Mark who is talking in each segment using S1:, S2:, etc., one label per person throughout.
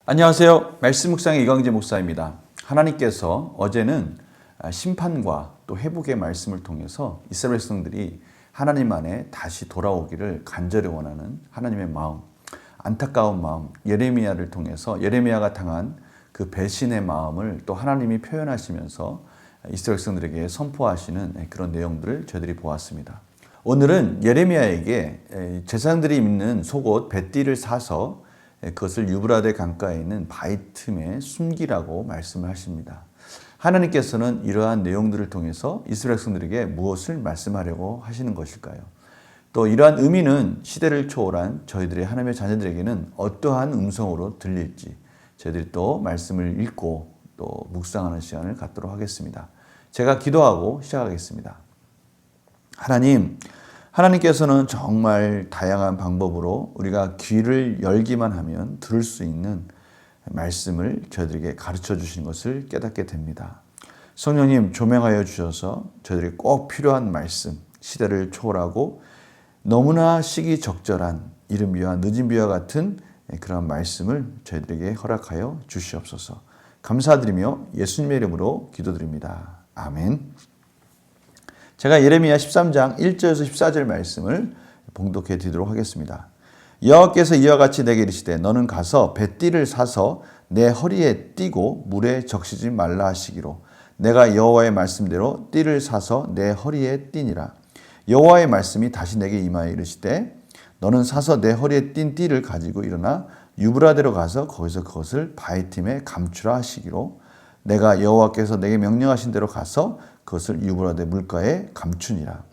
S1: 안녕하세요. 말씀 묵상의 이광재 목사입니다. 하나님께서 어제는 심판과 또 회복의 말씀을 통해서 이스라엘 백성들이 하나님 안에 다시 돌아오기를 간절히 원하는 하나님의 마음, 안타까운 마음, 예레미야를 통해서 예레미야가 당한 그 배신의 마음을 또 하나님이 표현하시면서 이스라엘 백성들에게 선포하시는 그런 내용들을 저희들이 보았습니다. 오늘은 예레미야에게 제사장들이 입는 속옷 뱃띠를 사서 그것을 유브라데 강가에 있는 바위 틈에 숨기라고 말씀을 하십니다. 하나님께서는 이러한 내용들을 통해서 이스라엘 백성들에게 무엇을 말씀하려고 하시는 것일까요? 또 이러한 의미는 시대를 초월한 저희들의 하나님의 자녀들에게는 어떠한 음성으로 들릴지 저희들이 또 말씀을 읽고 또 묵상하는 시간을 갖도록 하겠습니다. 제가 기도하고 시작하겠습니다. 하나님께서는 정말 다양한 방법으로 우리가 귀를 열기만 하면 들을 수 있는 말씀을 저희들에게 가르쳐 주신 것을 깨닫게 됩니다. 성령님 조명하여 주셔서 저희들이 꼭 필요한 말씀, 시대를 초월하고 너무나 시기적절한 이른 비와 늦은 비와 같은 그런 말씀을 저희들에게 허락하여 주시옵소서. 감사드리며 예수님의 이름으로 기도드립니다. 아멘. 제가 예레미야 13장 1절에서 14절 말씀을 봉독해 드리도록 하겠습니다. 여호와께서 이와 같이 내게 이르시되 너는 가서 뱃띠를 사서 내 허리에 띠고 물에 적시지 말라 하시기로 내가 여호와의 말씀대로 띠를 사서 내 허리에 띠니라. 여호와의 말씀이 다시 내게 임하여 이르시되 너는 사서 내 허리에 띈 띠를 가지고 일어나 유브라데로 가서 거기서 그것을 바위틈에 감추라 하시기로 내가 여호와께서 내게 명령하신 대로 가서 그것을 유브라데 물가에 감추니라.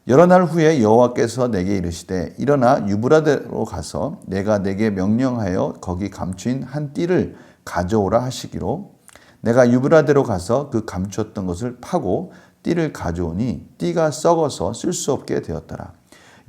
S1: 여러 날 후에 여호와께서 내게 이르시되 일어나 유브라데로 가서 내가 내게 명령하여 거기 감추인 한 띠를 가져오라 하시기로 내가 유브라데로 가서 그 감추었던 것을 파고 띠를 가져오니 띠가 썩어서 쓸 수 없게 되었더라.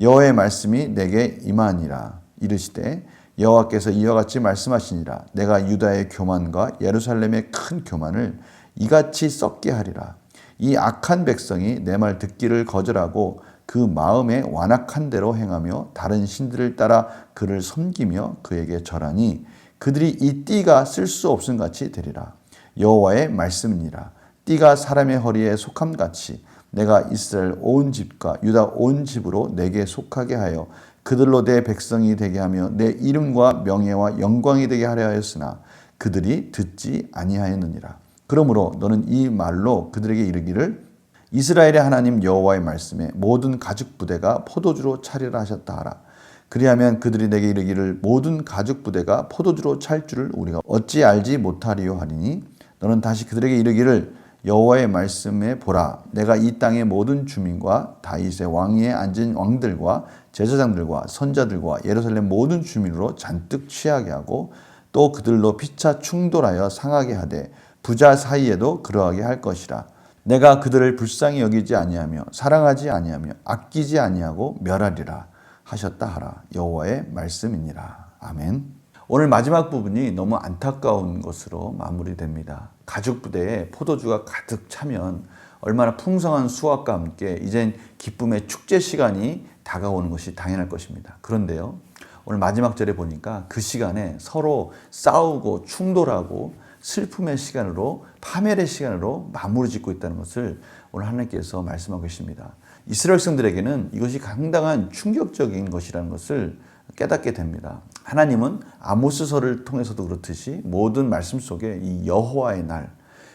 S1: 여호와의 말씀이 내게 임하니라. 이르시되 여호와께서 이와 같이 말씀하시니라. 내가 유다의 교만과 예루살렘의 큰 교만을 이같이 썩게 하리라. 이 악한 백성이 내 말 듣기를 거절하고 그 마음에 완악한 대로 행하며 다른 신들을 따라 그를 섬기며 그에게 절하니 그들이 이 띠가 쓸 수 없음 같이 되리라. 여호와의 말씀이니라. 띠가 사람의 허리에 속함같이 내가 이스라엘 온 집과 유다 온 집으로 내게 속하게 하여 그들로 내 백성이 되게 하며 내 이름과 명예와 영광이 되게 하려 하였으나 그들이 듣지 아니하였느니라. 그러므로 너는 이 말로 그들에게 이르기를 이스라엘의 하나님 여호와의 말씀에 모든 가죽 부대가 포도주로 차리라 하셨다 하라. 그리하면 그들이 내게 이르기를 모든 가죽 부대가 포도주로 찰 줄을 우리가 어찌 알지 못하리요 하리니 너는 다시 그들에게 이르기를 여호와의 말씀에 보라. 내가 이 땅의 모든 주민과 다윗의 왕위에 앉은 왕들과 제사장들과 선자들과 예루살렘 모든 주민으로 잔뜩 취하게 하고 또 그들로 피차 충돌하여 상하게 하되 부자 사이에도 그러하게 할 것이라. 내가 그들을 불쌍히 여기지 아니하며 사랑하지 아니하며 아끼지 아니하고 멸하리라 하셨다 하라. 여호와의 말씀이니라. 아멘. 오늘 마지막 부분이 너무 안타까운 것으로 마무리됩니다. 가죽 부대에 포도주가 가득 차면 얼마나 풍성한 수확과 함께 이젠 기쁨의 축제 시간이 다가오는 것이 당연할 것입니다. 그런데요, 오늘 마지막 절에 보니까 그 시간에 서로 싸우고 충돌하고 슬픔의 시간으로 파멸의 시간으로 마무리 짓고 있다는 것을 오늘 하나님께서 말씀하고 계십니다. 이스라엘 백성들에게는 이것이 상당한 충격적인 것이라는 것을 깨닫게 됩니다. 하나님은 아모스서를 통해서도 그렇듯이 모든 말씀 속에 이 여호와의 날,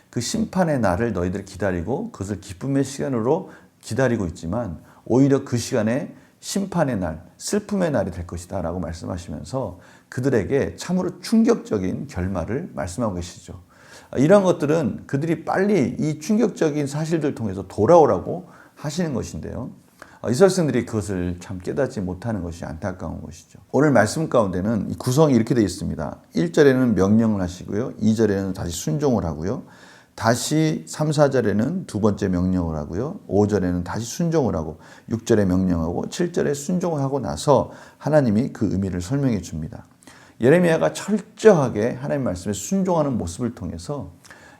S1: 그 심판의 날을 너희들이 기다리고 그것을 기쁨의 시간으로 기다리고 있지만 오히려 그 시간에 심판의 날, 슬픔의 날이 될 것이다 라고 말씀하시면서 그들에게 참으로 충격적인 결말을 말씀하고 계시죠. 이런 것들은 그들이 빨리 이 충격적인 사실들을 통해서 돌아오라고 하시는 것인데요. 이스라엘 백성들이 그것을 참 깨닫지 못하는 것이 안타까운 것이죠. 오늘 말씀 가운데는 이 구성이 이렇게 되어 있습니다. 1절에는 명령을 하시고요. 2절에는 다시 순종을 하고요. 다시 3, 4절에는 두 번째 명령을 하고요. 5절에는 다시 순종을 하고 6절에 명령하고 7절에 순종을 하고 나서 하나님이 그 의미를 설명해 줍니다. 예레미야가 철저하게 하나님 말씀에 순종하는 모습을 통해서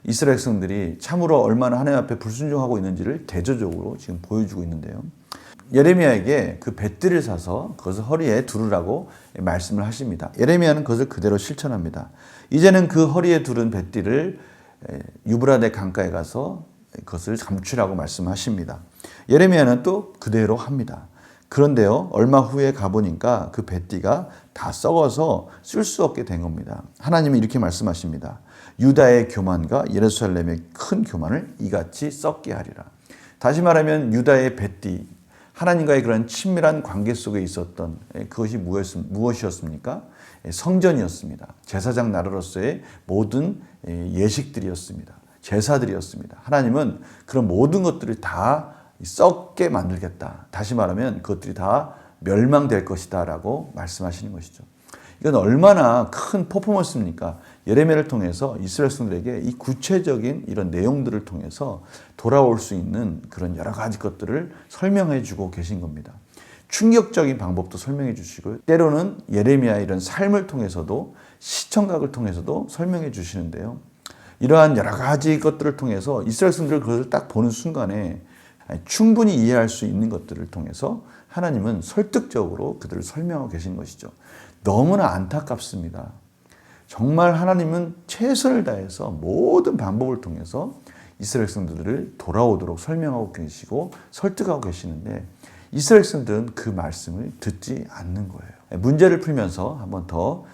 S1: 이스라엘 백성들이 참으로 얼마나 하나님 앞에 불순종하고 있는지를 대조적으로 지금 보여주고 있는데요. 예레미야에게 그 뱃띠를 사서 그것을 허리에 두르라고 말씀을 하십니다. 예레미야는 그것을 그대로 실천합니다. 이제는 그 허리에 두른 뱃띠를 유브라데 강가에 가서 그것을 감추라고 말씀하십니다. 예레미야는 또 그대로 합니다. 그런데요, 얼마 후에 가보니까 그 뱃띠가 다 썩어서 쓸 수 없게 된 겁니다. 하나님은 이렇게 말씀하십니다. 유다의 교만과 예루살렘의 큰 교만을 이같이 썩게 하리라. 다시 말하면 유다의 뱃띠, 하나님과의 그런 친밀한 관계 속에 있었던 그것이 무엇이었습니까? 성전이었습니다. 제사장 나라로서의 모든 예식들이었습니다. 제사들이었습니다. 하나님은 그런 모든 것들을 다 썩게 만들겠다. 다시 말하면 그것들이 다 멸망될 것이다 라고 말씀하시는 것이죠. 이건 얼마나 큰 퍼포먼스입니까? 예레미야를 통해서 이스라엘 백성들에게 이 구체적인 이런 내용들을 통해서 돌아올 수 있는 그런 여러 가지 것들을 설명해 주고 계신 겁니다. 충격적인 방법도 설명해 주시고요. 때로는 예레미야의 이런 삶을 통해서도 시청각을 통해서도 설명해 주시는데요. 이러한 여러 가지 것들을 통해서 이스라엘 백성들을 그것을 딱 보는 순간에 충분히 이해할 수 있는 것들을 통해서 하나님은 설득적으로 그들을 설명하고 계신 것이죠. 너무나 안타깝습니다. 정말 하나님은 최선을 다해서 모든 방법을 통해서 이스라엘 백성들을 돌아오도록 설명하고 계시고 설득하고 계시는데 이스라엘 백성들은 그 말씀을 듣지 않는 거예요. 문제를 풀면서 한번 더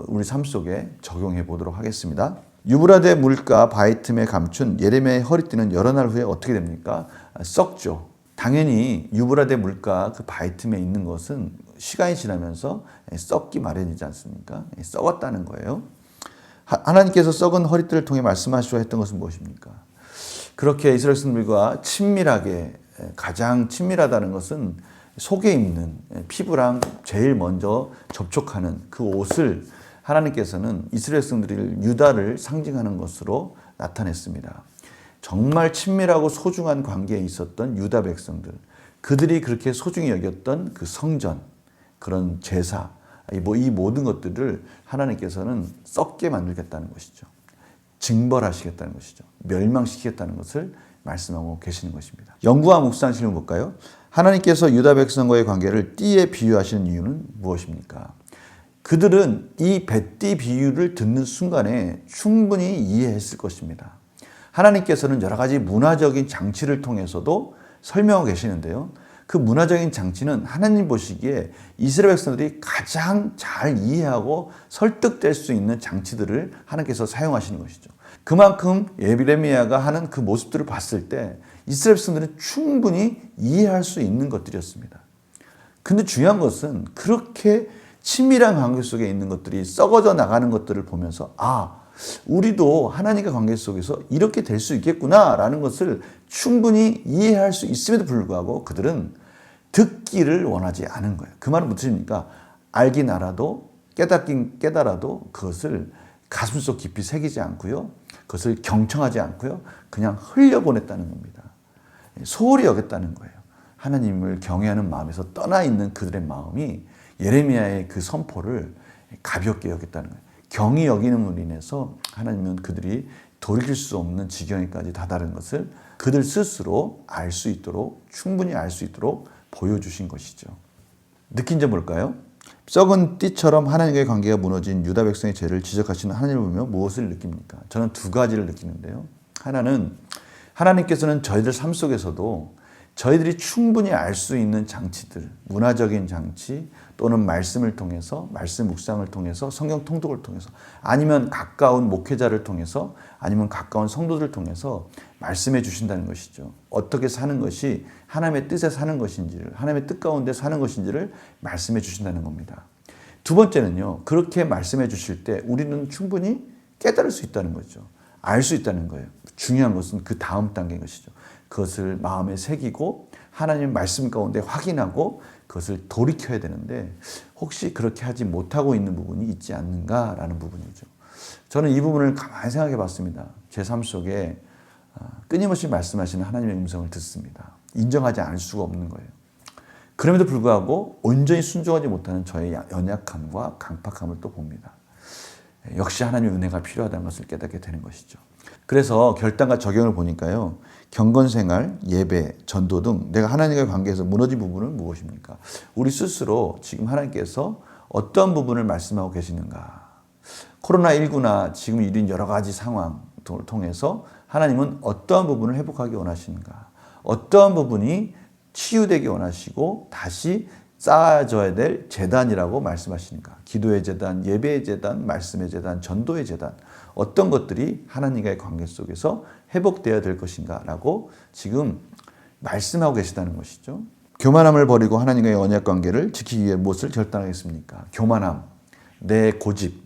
S1: 우리 삶 속에 적용해 보도록 하겠습니다. 유브라데 물가 바위 틈에 감춘 예레미야의 허리띠는 여러 날 후에 어떻게 됩니까? 썩죠. 당연히 유브라데 물가 그 바위 틈에 있는 것은 시간이 지나면서 썩기 마련이지 않습니까? 썩었다는 거예요. 하나님께서 썩은 허리띠를 통해 말씀하시려 했던 것은 무엇입니까? 그렇게 이스라엘 백성들과 친밀하게, 가장 친밀하다는 것은 속에 입는 피부랑 제일 먼저 접촉하는 그 옷을 하나님께서는 이스라엘 백성들이 유다를 상징하는 것으로 나타냈습니다. 정말 친밀하고 소중한 관계에 있었던 유다 백성들, 그들이 그렇게 소중히 여겼던 그 성전, 그런 제사, 이 모든 것들을 하나님께서는 썩게 만들겠다는 것이죠. 징벌하시겠다는 것이죠. 멸망시키겠다는 것을 말씀하고 계시는 것입니다. 연구와 묵상 질문 볼까요? 하나님께서 유다 백성과의 관계를 띠에 비유하시는 이유는 무엇입니까? 그들은 이 뱃띠 비유를 듣는 순간에 충분히 이해했을 것입니다. 하나님께서는 여러 가지 문화적인 장치를 통해서도 설명하고 계시는데요. 그 문화적인 장치는 하나님 보시기에 이스라엘 백성들이 가장 잘 이해하고 설득될 수 있는 장치들을 하나님께서 사용하시는 것이죠. 그만큼 예레미야가 하는 그 모습들을 봤을 때 이스라엘 백성들은 충분히 이해할 수 있는 것들이었습니다. 근데 중요한 것은 그렇게 친밀한 관계 속에 있는 것들이 썩어져 나가는 것들을 보면서 우리도 하나님과 관계 속에서 이렇게 될 수 있겠구나라는 것을 충분히 이해할 수 있음에도 불구하고 그들은 듣기를 원하지 않은 거예요. 그 말은 무엇입니까? 알긴 알아도 깨닫긴 깨달아도 그것을 가슴속 깊이 새기지 않고요. 그것을 경청하지 않고요. 그냥 흘려보냈다는 겁니다. 소홀히 여겼다는 거예요. 하나님을 경외하는 마음에서 떠나 있는 그들의 마음이 예레미야의 그 선포를 가볍게 여겼다는 거예요. 경히 여기는으로 인해서 하나님은 그들이 돌이킬 수 없는 지경에까지 다다른 것을 그들 스스로 알 수 있도록, 충분히 알 수 있도록 보여주신 것이죠. 느낀 점 뭘까요? 썩은 띠처럼 하나님과의 관계가 무너진 유다 백성의 죄를 지적하시는 하나님을 보면 무엇을 느낍니까? 저는 두 가지를 느끼는데요. 하나는 하나님께서는 저희들 삶 속에서도 저희들이 충분히 알 수 있는 장치들, 문화적인 장치 또는 말씀을 통해서, 말씀 묵상을 통해서, 성경 통독을 통해서 아니면 가까운 목회자를 통해서 아니면 가까운 성도들을 통해서 말씀해 주신다는 것이죠. 어떻게 사는 것이 하나님의 뜻에 사는 것인지를, 하나님의 뜻 가운데 사는 것인지를 말씀해 주신다는 겁니다. 두 번째는요, 그렇게 말씀해 주실 때 우리는 충분히 깨달을 수 있다는 거죠. 알 수 있다는 거예요. 중요한 것은 그 다음 단계인 것이죠. 그것을 마음에 새기고 하나님의 말씀 가운데 확인하고 그것을 돌이켜야 되는데 혹시 그렇게 하지 못하고 있는 부분이 있지 않는가라는 부분이죠. 저는 이 부분을 가만히 생각해 봤습니다. 제 삶 속에 끊임없이 말씀하시는 하나님의 음성을 듣습니다. 인정하지 않을 수가 없는 거예요. 그럼에도 불구하고 온전히 순종하지 못하는 저의 연약함과 강팍함을 또 봅니다. 역시 하나님의 은혜가 필요하다는 것을 깨닫게 되는 것이죠. 그래서 결단과 적용을 보니까요. 경건생활, 예배, 전도 등 내가 하나님과의 관계에서 무너진 부분은 무엇입니까? 우리 스스로 지금 하나님께서 어떤 부분을 말씀하고 계시는가? 코로나19나 지금 이런 여러 가지 상황을 통해서 하나님은 어떠한 부분을 회복하기 원하시는가? 어떠한 부분이 치유되기 원하시고 다시 쌓아져야 될 재단이라고 말씀하시는가? 기도의 재단, 예배의 재단, 말씀의 재단, 전도의 재단, 어떤 것들이 하나님과의 관계 속에서 회복되어야 될 것인가 라고 지금 말씀하고 계시다는 것이죠. 교만함을 버리고 하나님과의 언약 관계를 지키기 위해 무엇을 결단하겠습니까? 교만함, 내 고집,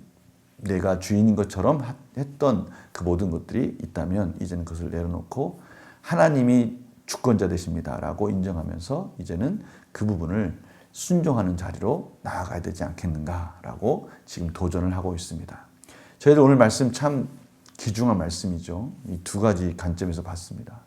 S1: 내가 주인인 것처럼 했던 그 모든 것들이 있다면 이제는 그것을 내려놓고 하나님이 주권자 되십니다 라고 인정하면서 이제는 그 부분을 순종하는 자리로 나아가야 되지 않겠는가 라고 지금 도전을 하고 있습니다. 저희도 오늘 말씀 참 귀중한 말씀이죠. 이 두 가지 관점에서 봤습니다.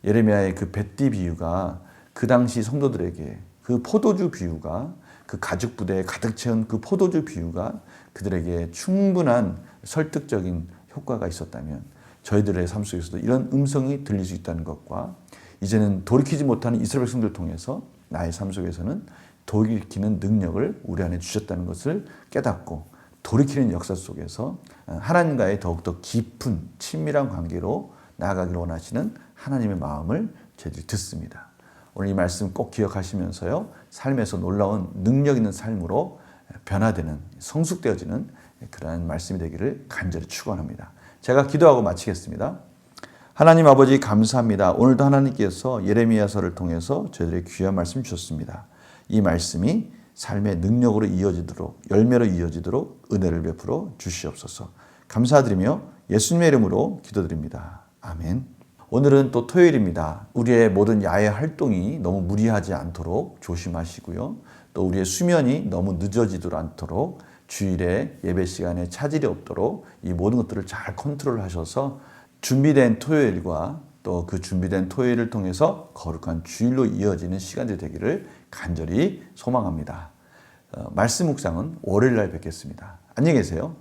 S1: 예레미야의 그 벳디 비유가 그 당시 성도들에게 그 포도주 비유가 그 가죽 부대에 가득 채운 그 포도주 비유가 그들에게 충분한 설득적인 효과가 있었다면 저희들의 삶 속에서도 이런 음성이 들릴 수 있다는 것과 이제는 돌이키지 못하는 이스라엘 백성들을 통해서 나의 삶 속에서는 돌이키는 능력을 우리 안에 주셨다는 것을 깨닫고 돌이키는 역사 속에서 하나님과의 더욱더 깊은 친밀한 관계로 나아가기를 원하시는 하나님의 마음을 저희들이 듣습니다. 오늘 이 말씀 꼭 기억하시면서요. 삶에서 놀라운 능력 있는 삶으로 변화되는 성숙되어지는 그러한 말씀이 되기를 간절히 축원합니다. 제가 기도하고 마치겠습니다. 하나님 아버지 감사합니다. 오늘도 하나님께서 예레미야서를 통해서 저희들의 귀한 말씀 주셨습니다. 이 말씀이 삶의 능력으로 이어지도록 열매로 이어지도록 은혜를 베풀어 주시옵소서. 감사드리며 예수님의 이름으로 기도드립니다. 아멘. 오늘은 또 토요일입니다. 우리의 모든 야외 활동이 너무 무리하지 않도록 조심하시고요. 또 우리의 수면이 너무 늦어지도록 않도록 주일에 예배 시간에 차질이 없도록 이 모든 것들을 잘 컨트롤하셔서 준비된 토요일과 또 그 준비된 토요일을 통해서 거룩한 주일로 이어지는 시간들이 되기를 간절히 소망합니다. 말씀 묵상은 월요일 날 뵙겠습니다. 안녕히 계세요.